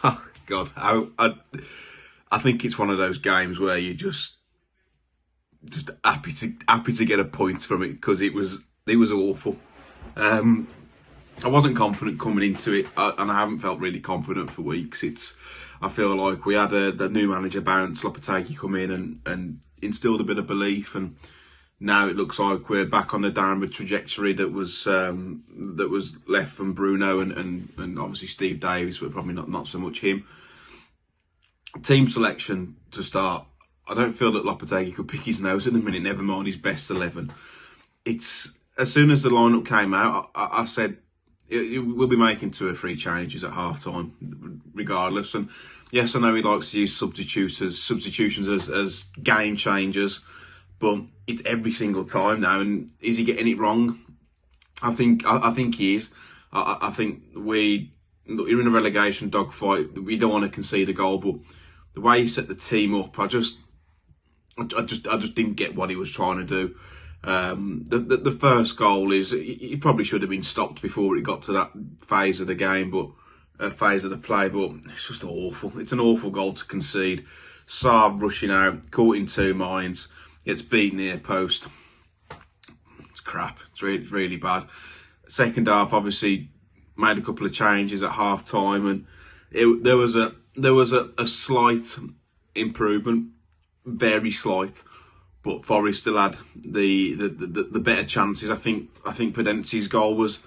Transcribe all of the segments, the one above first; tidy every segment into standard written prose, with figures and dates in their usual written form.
Oh, God, I think it's one of those games where you just happy to get a point from it because it was awful. Um, I wasn't confident coming into it, and I haven't felt really confident for weeks. I feel like we had the new manager bounce, Lopetegui come in and instilled a bit of belief, and now it looks like we're back on the downward trajectory that was left from Bruno and obviously Steve Davis, but probably not so much him. Team selection to start. I don't feel that Lopetegui could pick his nose at the minute, never mind his best 11. It's as soon as the lineup came out, I said we'll be making 2 or 3 changes at half time, regardless. And yes, I know he likes to use substitutions as game changers, but it's every single time now. And is he getting it wrong? I think he is. I think you're in a relegation dogfight. We don't want to concede a goal, but the way he set the team up, I just didn't get what he was trying to do. The first goal is he probably should have been stopped before it got to that phase of the game, but phase of the play. But it's just awful. It's an awful goal to concede. Saab rushing out, caught in 2 minds, gets beaten near post. It's crap. It's really bad. Second half, obviously, made a couple of changes at half time, and there was a slight improvement, very slight. But Forest still had the better chances. I think Pedence's goal was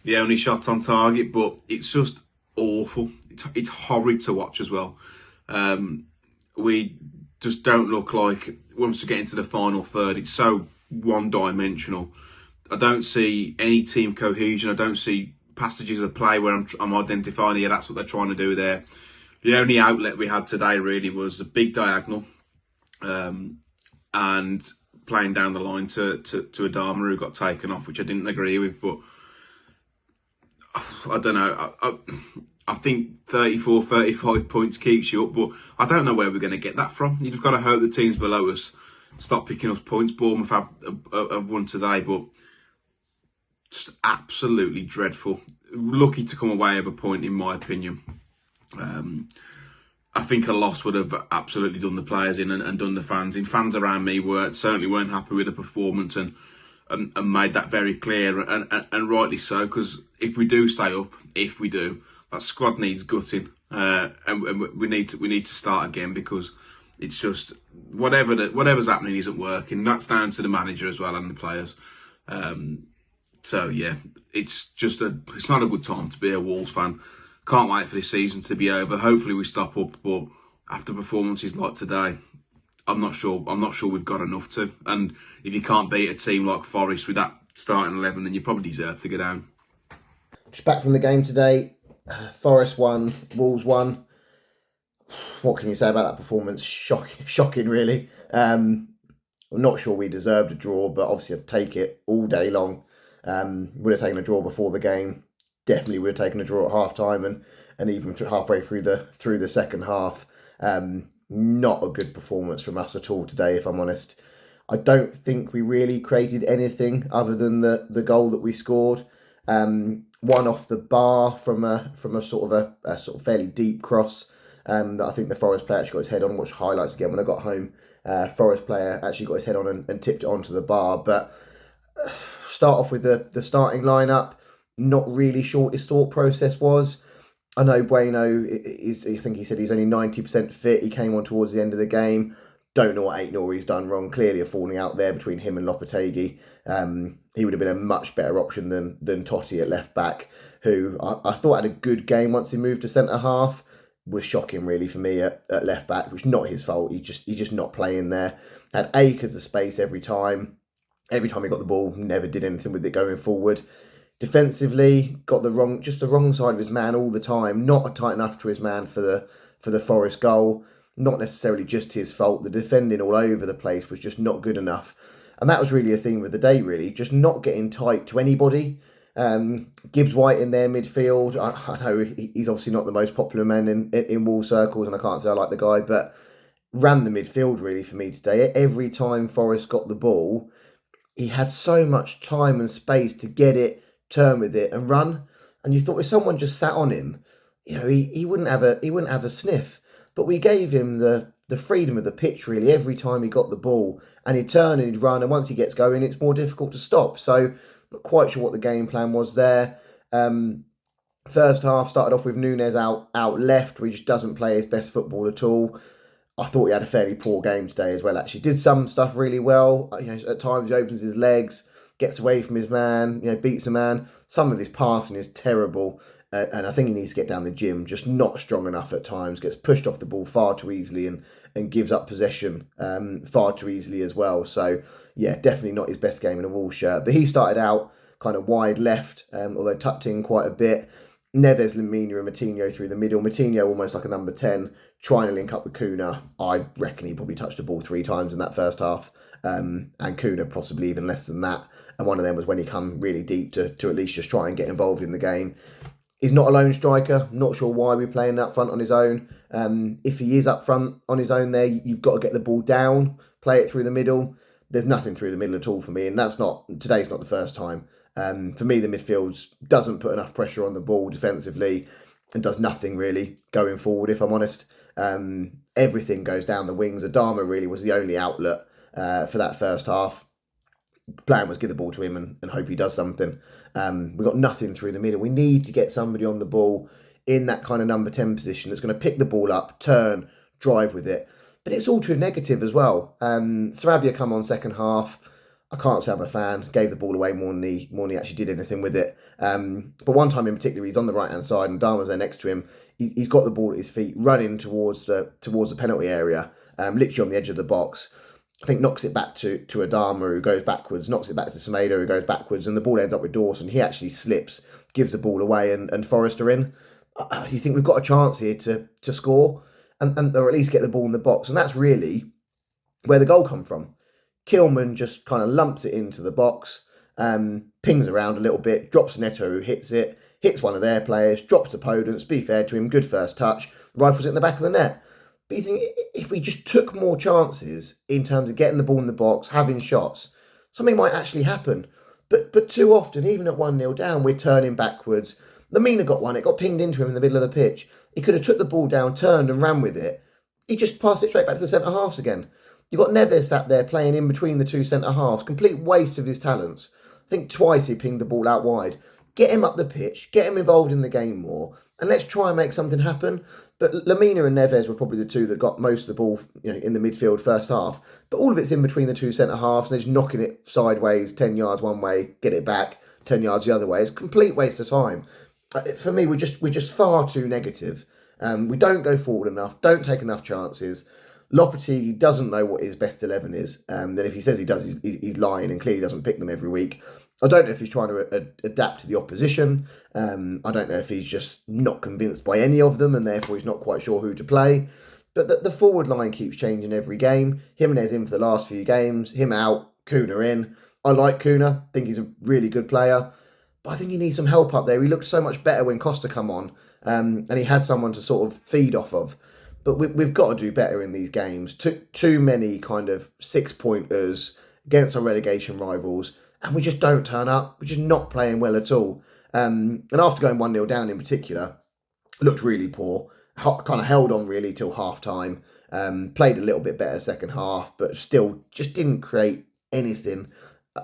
the only shot on target, but it's just awful. It's horrid to watch as well. We just don't look like, once we get into the final third, it's so one-dimensional. I don't see any team cohesion. I don't see passages of play where I'm identifying, yeah, that's what they're trying to do there. The only outlet we had today really was a big diagonal. And playing down the line to Adama, who got taken off, which I didn't agree with. But I don't know. I think 34, 35 points keeps you up, but I don't know where we're going to get that from. You've got to hope the teams below us stop picking up points. Bournemouth have won today, but just absolutely dreadful. Lucky to come away with a point, in my opinion. I think a loss would have absolutely done the players in and done the fans in. Fans around me certainly weren't happy with the performance and made that very clear, and rightly so, because if we do stay up, that squad needs gutting, and we need to start again, because it's just whatever's happening isn't working. That's down to the manager as well and the players. So yeah, it's not a good time to be a Wolves fan. Can't wait for this season to be over. Hopefully we stop up, but after performances like today, I'm not sure we've got enough to. And if you can't beat a team like Forest with that starting 11, then you probably deserve to go down. Just back from the game today, Forest won, Wolves won. What can you say about that performance? Shocking, really. I'm not sure we deserved a draw, but obviously I'd take it all day long. Would have taken a draw before the game. Definitely would have taken a draw at half time and even halfway through the second half. Not a good performance from us at all today, if I'm honest. I don't think we really created anything other than the goal that we scored. One off the bar from a sort of a sort of fairly deep cross that I think the Forest player actually got his head on. Watched highlights again when I got home. Forest player actually got his head on and tipped it onto the bar. But start off with the starting lineup. Not really sure what his thought process was. I know Bueno I think he said he's only 90% fit. He came on towards the end of the game. Don't know what Aït-Nouri's done wrong. Clearly a falling out there between him and Lopetegui. He would have been a much better option than Totti at left back, who I thought had a good game once he moved to centre half. Was shocking really for me at left back, which is not his fault. He's just not playing there. Had acres of space every time. Every time he got the ball, never did anything with it going forward. Defensively, got the wrong side of his man all the time. Not tight enough to his man for the Forest goal. Not necessarily just his fault. The defending all over the place was just not good enough, and that was really a theme of the day. Really, just not getting tight to anybody. Gibbs White in their midfield. I know he's obviously not the most popular man in Wolves circles, and I can't say I like the guy, but ran the midfield really for me today. Every time Forest got the ball, he had so much time and space to get it, turn with it and run, and you thought if someone just sat on him, he wouldn't have a sniff. But we gave him the freedom of the pitch really every time he got the ball, and he'd turn and he'd run, and once he gets going, it's more difficult to stop. So not quite sure what the game plan was there. First half started off with Nunes out left, where he just doesn't play his best football at all. I thought he had a fairly poor game today as well. Actually, did some stuff really well. At times he opens his legs, gets away from his man, beats a man. Some of his passing is terrible, and I think he needs to get down the gym. Just not strong enough at times. Gets pushed off the ball far too easily and gives up possession far too easily as well. So yeah, definitely not his best game in a Wolves shirt. But he started out kind of wide left, although tucked in quite a bit. Neves, Lemina and Moutinho through the middle. Moutinho almost like a number 10, trying to link up with Kuna. I reckon he probably touched the ball 3 times in that first half. And Kuna possibly even less than that. And one of them was when he come really deep to at least just try and get involved in the game. He's not a lone striker. Not sure why we're playing up front on his own. If he is up front on his own there, you've got to get the ball down, play it through the middle. There's nothing through the middle at all for me. And today's not the first time. For me, the midfield doesn't put enough pressure on the ball defensively and does nothing really going forward, if I'm honest. Everything goes down the wings. Adama really was the only outlet for that first half. Plan was give the ball to him and hope he does something. We got nothing through the middle. We need to get somebody on the ball in that kind of number 10 position that's going to pick the ball up, turn, drive with it. But it's all too negative as well. Sarabia come on second half. I can't say I'm a fan. Gave the ball away more than he actually did anything with it. But one time in particular, he's on the right hand side and Dharma's there next to him. He's got the ball at his feet, running towards the penalty area, literally on the edge of the box. I think knocks it back to Adama, who goes backwards, knocks it back to Semedo, who goes backwards, and the ball ends up with Dawson. He actually slips, gives the ball away, and Forrester in. You think we've got a chance here to score, and or at least get the ball in the box, and that's really where the goal come from. Kilman just kind of lumps it into the box, pings around a little bit, drops Neto, who hits it, hits one of their players, drops to Podence. Be fair to him, good first touch, rifles it in the back of the net. But you think if we just took more chances in terms of getting the ball in the box, having shots, something might actually happen. But too often, even at 1-0 down, we're turning backwards. Lemina got one, it got pinged into him in the middle of the pitch. He could have took the ball down, turned and ran with it. He just passed it straight back to the centre halves again. You've got Neves sat there playing in between the 2 centre halves. Complete waste of his talents. I think twice he pinged the ball out wide. Get him up the pitch, get him involved in the game more, and let's try and make something happen. But Lemina and Neves were probably the 2 that got most of the ball in the midfield first half. But all of it's in between the 2 centre halves, and they're just knocking it sideways, 10 yards one way, get it back, 10 yards the other way. It's a complete waste of time. For me, we're just far too negative. We don't go forward enough, don't take enough chances. Lopetegui doesn't know what his best 11 is. Then if he says he does, he's lying and clearly doesn't pick them every week. I don't know if he's trying to adapt to the opposition. I don't know if he's just not convinced by any of them and therefore he's not quite sure who to play. But the forward line keeps changing every game. Jimenez in for the last few games, him out, Kuna in. I like Kuna, think he's a really good player. But I think he needs some help up there. He looked so much better when Costa come on and he had someone to sort of feed off of. But we've got to do better in these games. Too many kind of 6-pointers against our relegation rivals, and we just don't turn up. We're just not playing well at all. And after going 1-0 down in particular, looked really poor. Kind of held on really till half time. Played a little bit better second half, but still just didn't create anything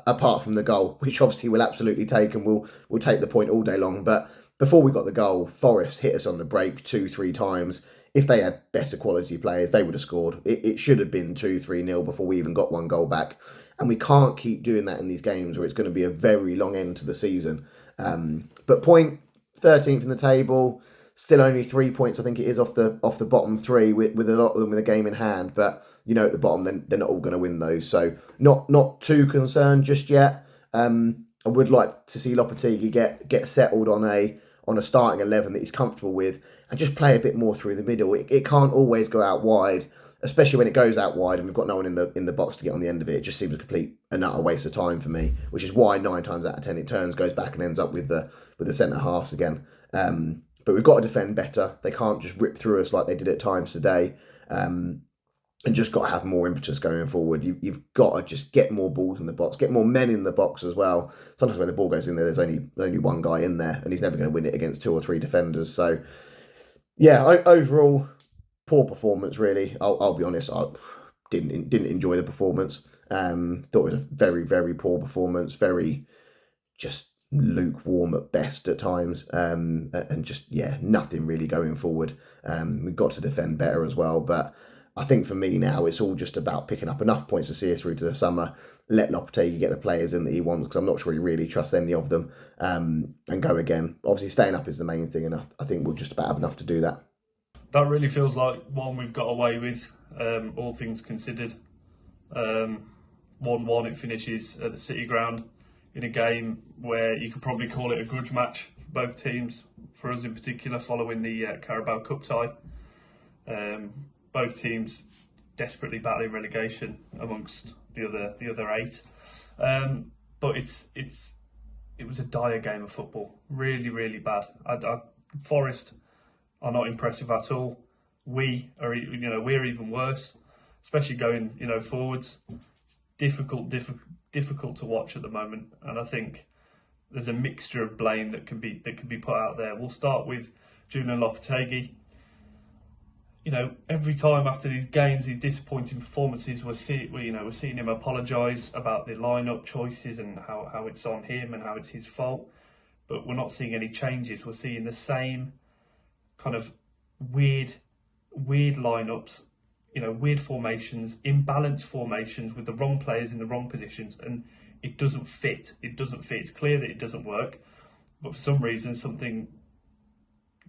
apart from the goal, which obviously we'll absolutely take, and we'll take the point all day long. But before we got the goal, Forest hit us on the break 2-3 times. If they had better quality players, they would have scored. It should have been 2-3-0 before we even got 1 goal back. And we can't keep doing that in these games where it's going to be a very long end to the season. But 13th in the table, still only 3 points, I think it is, off the bottom 3, with a lot of them with a game in hand. But, at the bottom, then they're not all going to win those. So not too concerned just yet. I would like to see Lopetegui get settled on a starting 11 that he's comfortable with and just play a bit more through the middle. It can't always go out wide, especially when it goes out wide and we've got no one in the box to get on the end of it. It just seems a complete and utter waste of time for me, which is why 9 times out of 10 it turns, goes back and ends up with the centre halves again. But we've got to defend better. They can't just rip through us like they did at times today. And just got to have more impetus going forward. You've got to just get more balls in the box, get more men in the box as well. Sometimes when the ball goes in there, there's only one guy in there, and he's never going to win it against 2 or 3 defenders. So, Yeah, overall poor performance. Really, I'll be honest. I didn't enjoy the performance. Thought it was a very poor performance. Very just lukewarm at best at times. And just nothing really going forward. We've got to defend better as well. But I think for me now, it's all just about picking up enough points to see us through to the summer. Let Lopetegui get the players in that he wants, because I'm not sure he really trusts any of them. And go again. Obviously, staying up is the main thing, and I think we'll just about have enough to do that. That really feels like one we've got away with, all things considered. 1-1 it finishes at the City Ground in a game where you could probably call it a grudge match for both teams, for us in particular, following the Carabao Cup tie. Both teams desperately battling relegation amongst the other eight. But it was a dire game of football, really bad. Forest are not impressive at all. We're even worse, especially going forwards. It's difficult to watch at the moment, and I think there's a mixture of blame that can be put out there. We'll start with Julian Lopetegui. Every time after these games, these disappointing performances, we're seeing him apologise about the lineup choices and how it's on him and how it's his fault. But we're not seeing any changes. We're seeing the same kind of weird lineups, weird formations, imbalanced formations with the wrong players in the wrong positions, and it doesn't fit. It's clear that it doesn't work, but for some reason,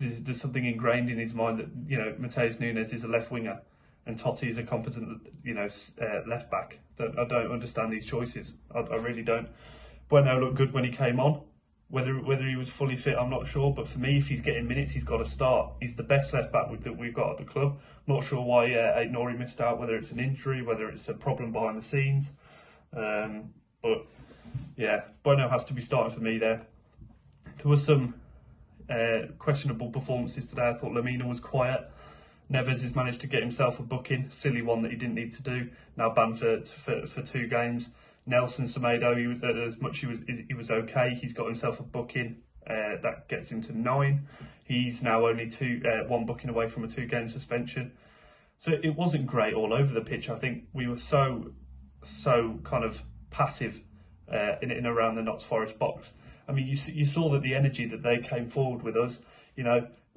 there's something ingrained in his mind that Mateus Nunes is a left winger and Totti is a competent left back. I don't understand these choices. I really don't. Bueno looked good when he came on. Whether he was fully fit, I'm not sure. But for me, if he's getting minutes, he's got to start. He's the best left back that we've got at the club. Not sure why Nori missed out. Whether it's an injury, whether it's a problem behind the scenes. But yeah, Bueno has to be starting for me there. There was some questionable performances today. I thought Lamina was quiet. Neves has managed to get himself a booking, silly one that he didn't need to do. Now banned for 2 games. Nelson Semedo, he was okay. He's got himself a booking that gets him to 9. He's now only 1 booking away from a 2-game suspension. So it wasn't great all over the pitch. I think we were so kind of passive in and around the Notts Forest box. I mean, you saw that the energy that they came forward with us,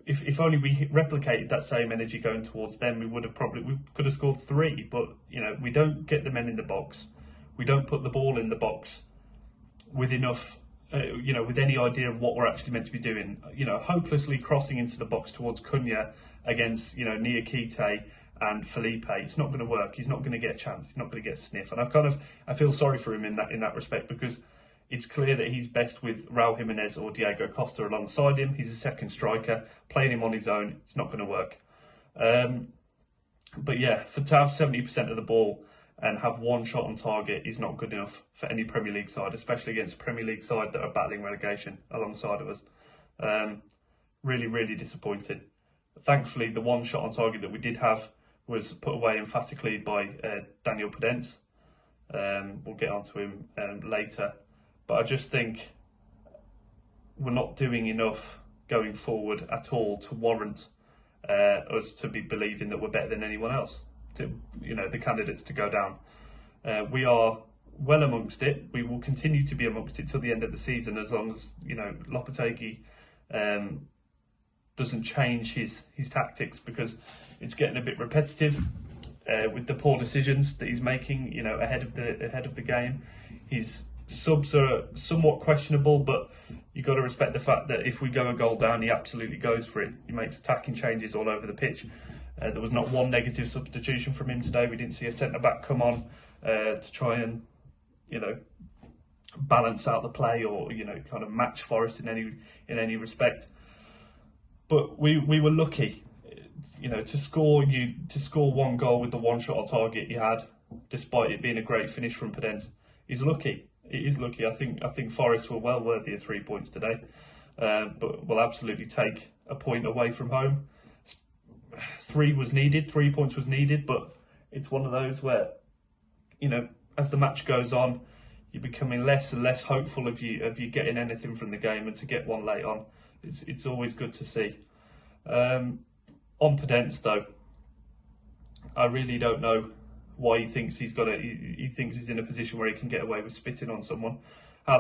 if only we replicated that same energy going towards them, we could have scored 3. But we don't get the men in the box. We don't put the ball in the box with enough, with any idea of what we're actually meant to be doing. Hopelessly crossing into the box towards Cunha against Niakite and Felipe. It's not going to work. He's not going to get a chance. He's not going to get a sniff. And I feel sorry for him in that respect, because it's clear that he's best with Raul Jimenez or Diego Costa alongside him. He's a second striker. Playing him on his own, it's not going to work. But yeah, to have 70% of the ball and have 1 shot on target is not good enough for any Premier League side, especially against a Premier League side that are battling relegation alongside of us. Really disappointed. Thankfully, the 1 shot on target that we did have was put away emphatically by Daniel Podence. We'll get onto him later. But I just think we're not doing enough going forward at all to warrant us to be believing that we're better than anyone else, the candidates to go down. We are well amongst it. We will continue to be amongst it till the end of the season, as long as Lopetegui doesn't change his tactics, because it's getting a bit repetitive with the poor decisions that he's making ahead of the game. His subs are somewhat questionable, but you've got to respect the fact that if we go a goal down, he absolutely goes for it. He makes attacking changes all over the pitch. There was not one negative substitution from him today. We didn't see a centre-back come on to try and, balance out the play or, kind of match Forest in any respect. But we were lucky, to score 1 goal with the 1 shot on target he had, despite it being a great finish from Podence. He's lucky. It is lucky. I think Forest were well worthy of 3 points today, but we'll absolutely take a point away from home. 3 was needed. 3 points was needed, but it's one of those where, as the match goes on, you're becoming less and less hopeful of you getting anything from the game, and to get one late on, it's always good to see. On Podence though, I really don't know why he thinks he's got it. He thinks he's in a position where he can get away with spitting on someone. How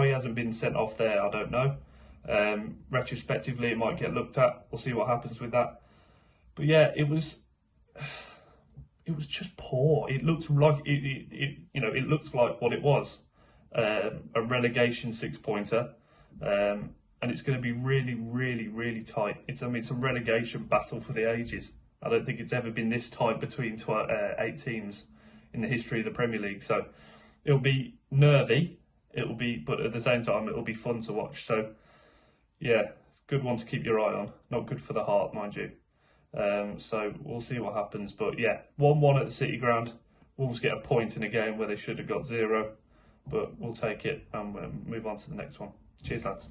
he hasn't been sent off there, I don't know. Retrospectively, it might get looked at. We'll see what happens with that. But yeah, it was just poor. It looks like it looks like what it was, a relegation 6-pointer, and it's going to be really, really, really tight. It's a relegation battle for the ages. I don't think it's ever been this tight between 8 teams in the history of the Premier League. So it'll be nervy. But at the same time, it'll be fun to watch. So yeah, good one to keep your eye on. Not good for the heart, mind you. So we'll see what happens. But yeah, 1-1 at the City Ground. Wolves get a point in a game where they should have got 0. But we'll take it and move on to the next one. Cheers, lads.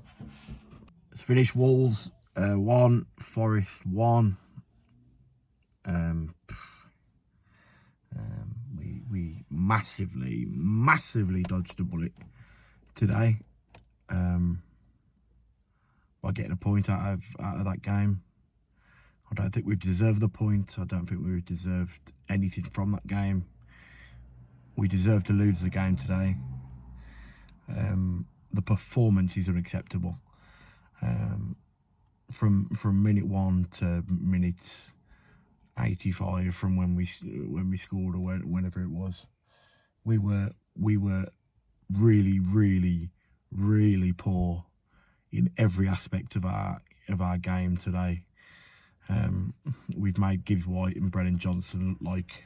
It's finished. Wolves 1, Forest 1. We massively dodged a bullet today by getting a point out of that game. I don't think we've deserved the point. I don't think we've deserved anything from that game. We deserve to lose the game today. The performance is unacceptable. From minute 1 to minute 85, from when we scored, or whenever it was, we were really, really, really poor in every aspect of our game today. We've made Gibbs White and Brennan Johnson look like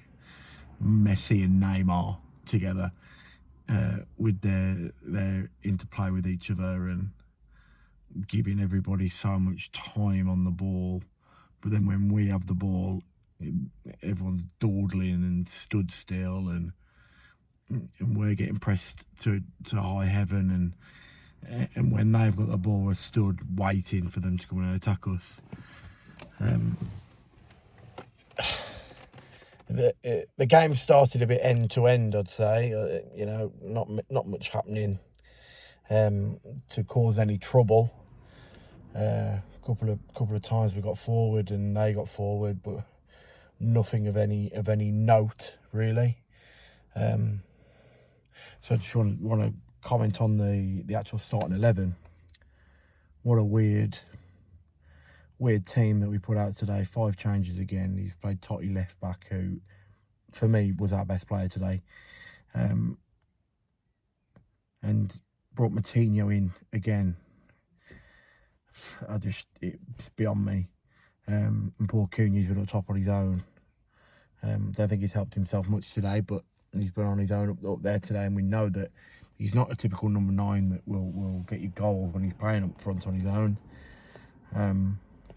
Messi and Neymar together, with their interplay with each other and giving everybody so much time on the ball. But then when we have the ball, everyone's dawdling and stood still, and we're getting pressed to high heaven, and when they've got the ball, we're stood waiting for them to come and attack us. The game started a bit end to end, I'd say. Not much happening to cause any trouble. Couple of times we got forward and they got forward, but nothing of any note really. So I just want to comment on the actual starting 11. What a weird team that we put out today. 5 changes again. He's played Totti left back, who for me was our best player today, and brought Matinho in again. It's beyond me. And poor Cunha's been up top on his own. Don't think he's helped himself much today, but he's been on his own up there today, and we know that he's not a typical number 9 that will get you goals when he's playing up front on his own.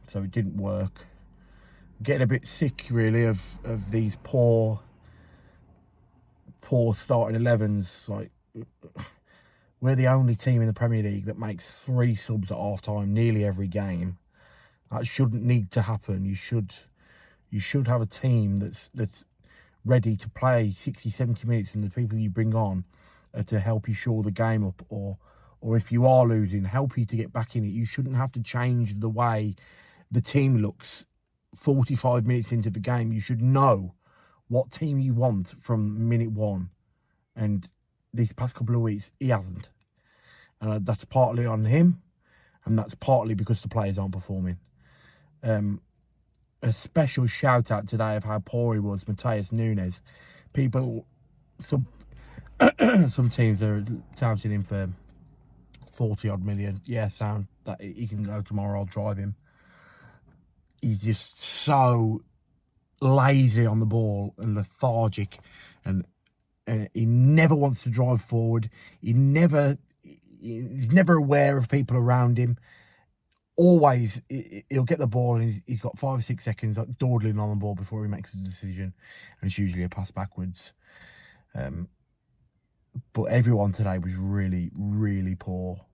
So it didn't work. Getting a bit sick really of these poor starting 11s. Like, we're the only team in the Premier League that makes 3 subs at half time nearly every game. That shouldn't need to happen. You should have a team that's ready to play 60, 70 minutes, and the people you bring on are to help you shore the game up, or if you are losing, help you to get back in it. You shouldn't have to change the way the team looks 45 minutes into the game. You should know what team you want from minute 1. And these past couple of weeks, he hasn't. And that's partly on him, and that's partly because the players aren't performing. A special shout out today of how poor he was, Matheus Nunes. Some teams are touting him for 40 odd million. Yeah, sound that he can go tomorrow. I'll drive him. He's just so lazy on the ball and lethargic, and he never wants to drive forward. He's never aware of people around him. Always, he'll get the ball and he's got 5 or 6 seconds like dawdling on the ball before he makes a decision, and it's usually a pass backwards. But everyone today was really, really poor.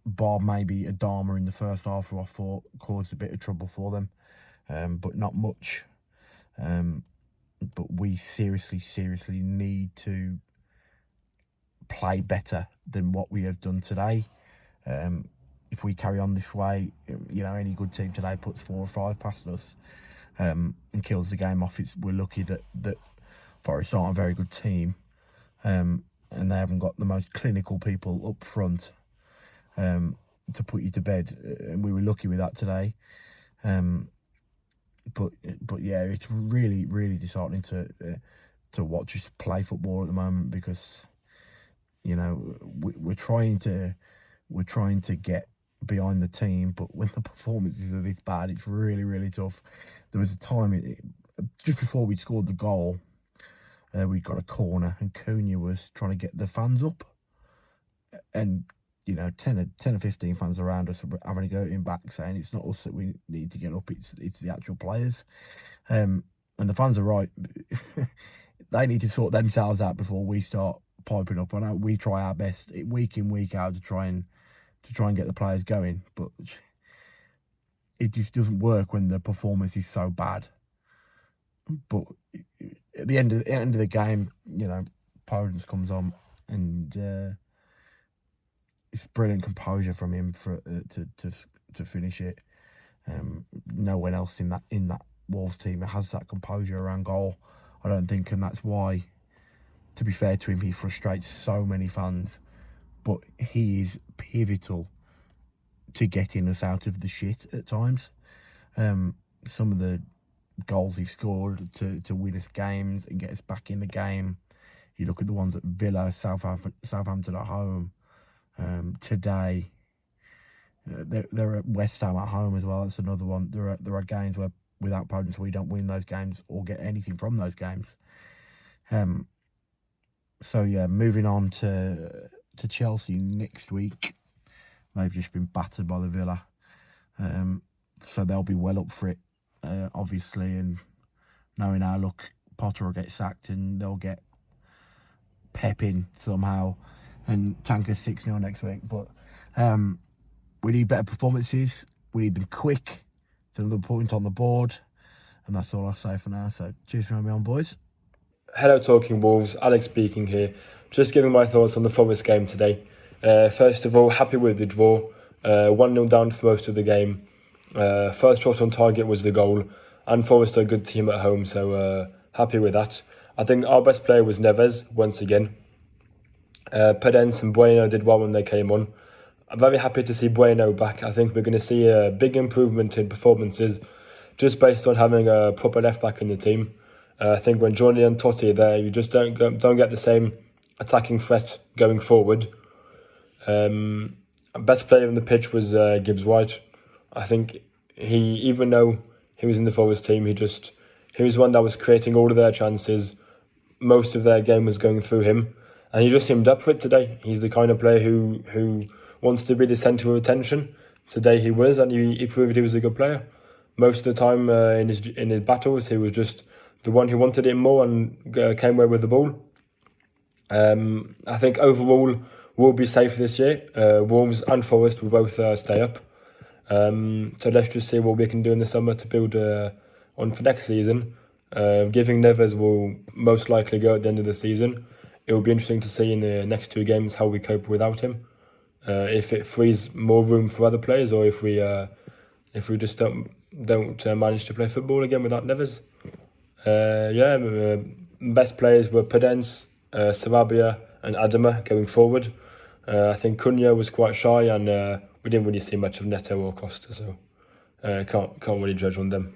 Bar maybe Adama in the first half, who I thought caused a bit of trouble for them, but not much. But we seriously need to play better than what we have done today. if we carry on this way, any good team today puts 4 or 5 past us and kills the game off. We're lucky that Forest aren't a very good team, and they haven't got the most clinical people up front to put you to bed, and we were lucky with that today. But yeah, it's really, really disheartening to watch us play football at the moment, because we're trying to get behind the team, but when the performances are this bad, it's really, really tough. There was a time just before we scored the goal, we got a corner and Cunha was trying to get the fans up, and 10 or 15 fans around us were having a go at him back, saying it's not us that we need to get up, it's the actual players. And the fans are right. They need to sort themselves out before we start piping up. I know we try our best week in, week out to try and get the players going, but it just doesn't work when the performance is so bad. But at the end of the game, Podence comes on, and it's brilliant composure from him to finish it. No one else in that Wolves team has that composure around goal, I don't think, and that's why, to be fair to him, he frustrates so many fans. But he is pivotal to getting us out of the shit at times. Some of the goals he's scored to win us games and get us back in the game. You look at the ones at Villa, Southampton at home. Today, they're at West Ham at home as well. That's another one. There are games where without Podence we don't win those games or get anything from those games. So yeah, moving on to Chelsea next week. They've just been battered by the Villa, so they'll be well up for it, obviously. And knowing our luck, Potter will get sacked and they'll get Pep in somehow and tank us 6-0 next week. But we need better performances. We need them quick. It's another point on the board, and that's all I'll say for now. So cheers for having me on, boys. Hello, Talking Wolves. Alex speaking here. Just giving my thoughts on the Forest game today. First of all, happy with the draw. 1-0 down for most of the game. First shot on target was the goal, and Forest are a good team at home, so happy with that. I think our best player was Neves, once again. Podence and Bueno did well when they came on. I'm very happy to see Bueno back. I think we're going to see a big improvement in performances just based on having a proper left-back in the team. I think when Johnny and Totti are there, you just don't get the same attacking threat going forward. Best player on the pitch was Gibbs-White. I think even though he was in the Forest team, he was one that was creating all of their chances. Most of their game was going through him, and he just seemed up for it today. He's the kind of player who wants to be the centre of attention. Today he was, and he proved he was a good player. Most of the time in his battles, he was just the one who wanted it more and came away with the ball. I think overall we'll be safe this year. Wolves and Forest will both stay up. So let's just see what we can do in the summer to build on for next season. Giving Neves will most likely go at the end of the season. It will be interesting to see in the next 2 games how we cope without him. If it frees more room for other players, or if we just don't manage to play football again without Neves. Best players were Podence, Sarabia and Adama going forward. I think Cunha was quite shy, and we didn't really see much of Neto or Costa, so can't really judge on them.